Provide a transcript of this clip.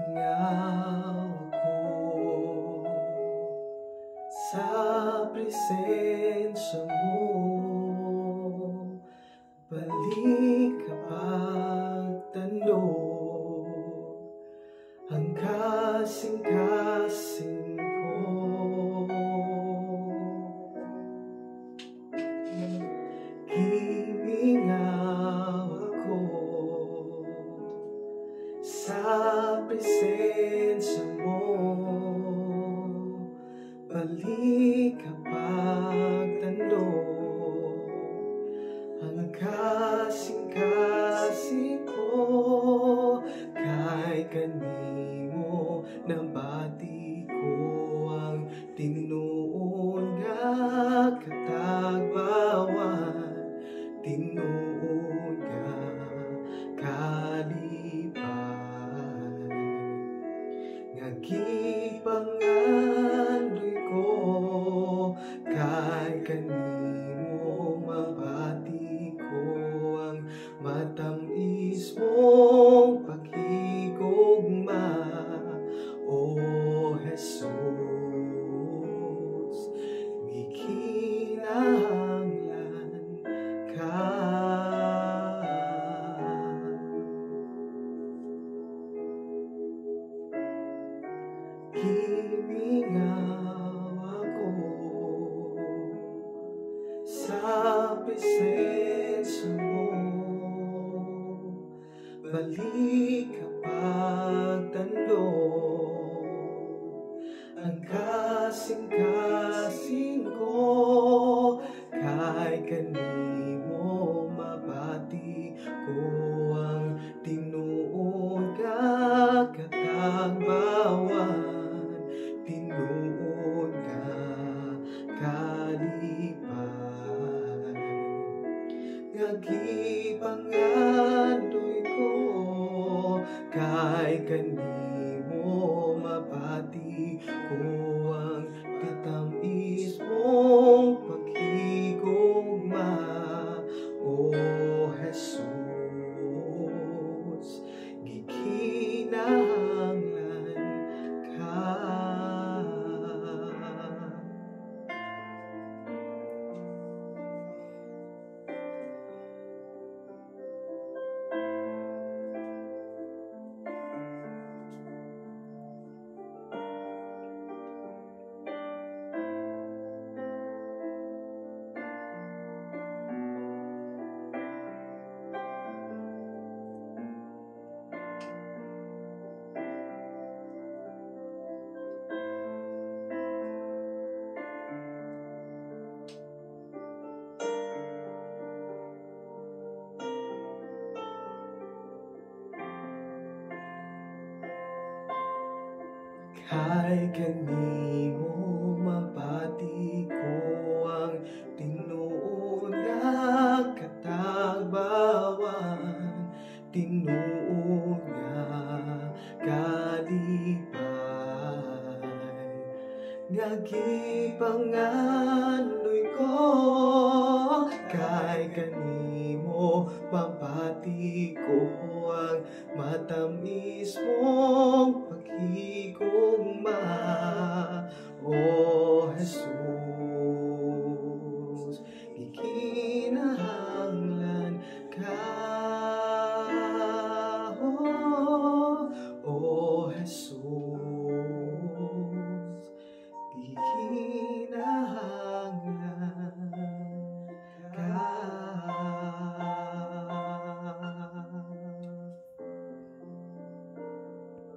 Himingaw ako sa presensya mo. Balik kapag tandog ang kasing-kasing ko. Himingaw ako sa presensya mo. Balik kapag tandog ang kasing-kasing ko. Kay kanimo nabati ko ang tinuod nga katagbawan, tinuod nga kalipay, nga gipangandoy ko. Kay kanimo mabati ko ang matamis mong paghigugma, O Jesus, gikinahanglan ka. Himingaw ako sa presensya mo. Balik kapag tandog ang kasing-kasing ko. Kay kanimo mabati ko ang tinuod nga katagbawan, tinuod nga kalipay, nga gipangandoy ko. Kay kanimo mabati ko ang tatamis mong paghigugma, O Jesus, gikinahanglan ka. Kay kanimo mabati ko ang tinuod nga katagbawan, tinuod nga kalipay, nga gipangandoy ko. Kay kanimo mabati ko ang matamis mong paghigugma, O Jesus,